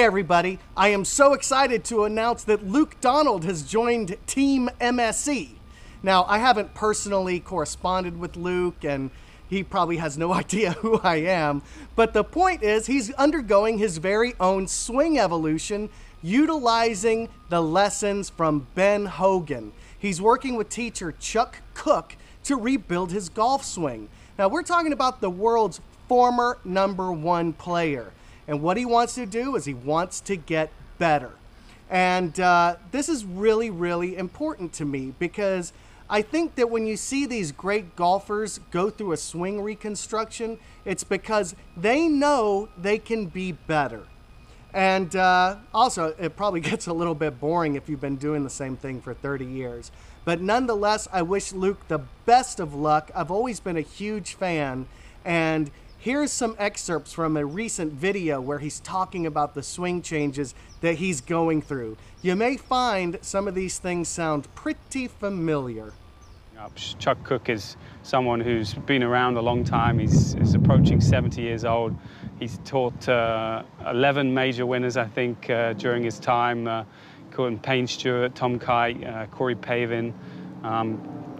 Hey everybody, I am so excited to announce that Luke Donald has joined Team MSE. Now, I haven't personally corresponded with Luke, and he probably has no idea who I am, but the point is he's undergoing his very own swing evolution, utilizing the lessons from Ben Hogan. He's working with teacher Chuck Cook to rebuild his golf swing. Now, we're talking about the world's former #1 player. And what he wants to do is he wants to get better. And this is really, really important to me because I think that when you see these great golfers go through a swing reconstruction, it's because they know they can be better. And also, it probably gets a little bit boring if you've been doing the same thing for 30 years. But nonetheless, I wish Luke the best of luck. I've always been a huge fan. And here's some excerpts from a recent video where he's talking about the swing changes that he's going through. You may find some of these things sound pretty familiar. Chuck Cook is someone who's been around a long time. He's approaching 70 years old. He's taught 11 major winners, I think, during his time. Including Payne Stewart, Tom Kite, Corey Pavin.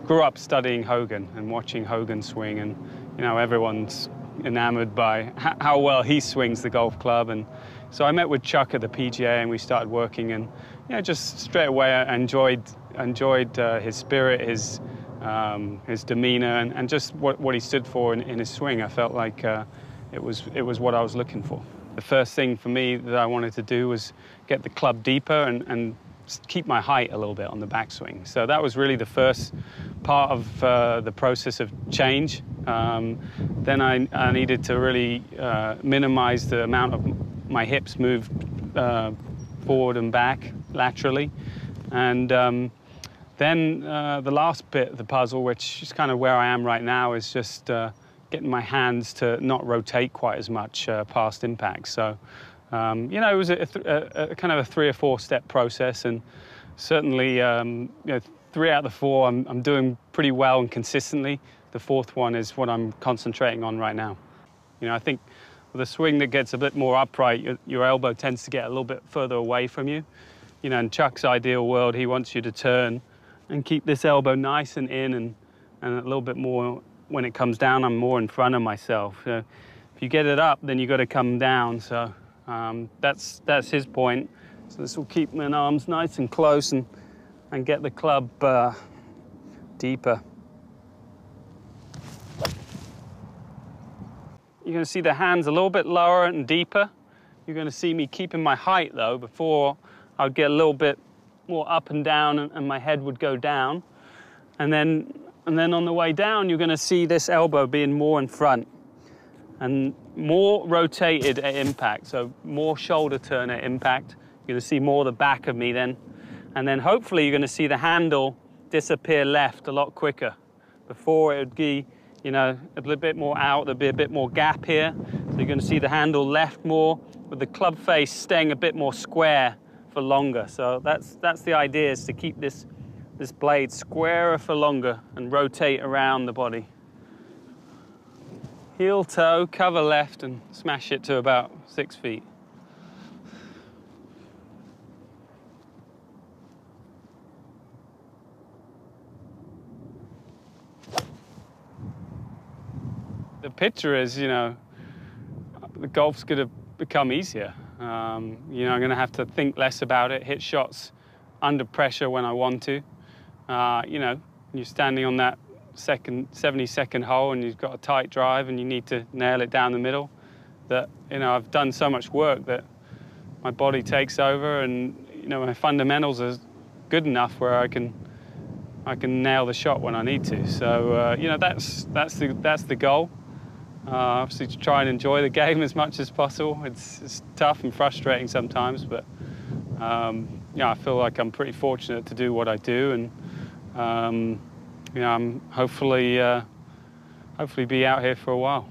Grew up studying Hogan and watching Hogan swing, and you know, everyone's enamored by how well he swings the golf club. And so I met with Chuck at the PGA and we started working, and you know, just straight away I enjoyed his spirit, his demeanor, and just what he stood for in his swing. I felt like it was what I was looking for. The first thing for me that I wanted to do was get the club deeper and keep my height a little bit on the backswing. So that was really the first part of the process of change. Then I needed to really minimize the amount of my hips moved forward and back laterally. And then the last bit of the puzzle, which is kind of where I am right now, is just getting my hands to not rotate quite as much past impact. So, you know, it was a kind of a 3 or 4 step process, and certainly, you know, 3 out of the 4 I'm doing pretty well and consistently. The 4th one is what I'm concentrating on right now. You know, I think with a swing that gets a bit more upright, your elbow tends to get a little bit further away from you. You know, in Chuck's ideal world, he wants you to turn and keep this elbow nice and in, and a little bit more when it comes down, I'm more in front of myself. So if you get it up, then you've got to come down. So that's his point. So this will keep my arms nice and close and get the club deeper. You're going to see the hands a little bit lower and deeper. You're going to see me keeping my height, though. Before, I'd get a little bit more up and down, and my head would go down. And then on the way down, you're going to see this elbow being more in front and more rotated at impact, so more shoulder turn at impact. You're going to see more of the back of me then. And then hopefully you're going to see the handle disappear left a lot quicker. Before, it would be, you know, a little bit more out, there'd be a bit more gap here. So you're going to see the handle left more, with the club face staying a bit more square for longer. So that's the idea, is to keep this blade squarer for longer and rotate around the body. Heel toe, cover left, and smash it to about 6 feet. The picture is, you know, the golf's going to become easier. You know, I'm going to have to think less about it, hit shots under pressure when I want to. You know, you're standing on that 72nd hole and you've got a tight drive and you need to nail it down the middle. That, you know, I've done so much work that my body takes over, and, you know, my fundamentals are good enough where I can nail the shot when I need to. So, you know, that's the goal. Obviously, to try and enjoy the game as much as possible. It's tough and frustrating sometimes, but yeah, I feel like I'm pretty fortunate to do what I do, and you know, I'm hopefully be out here for a while.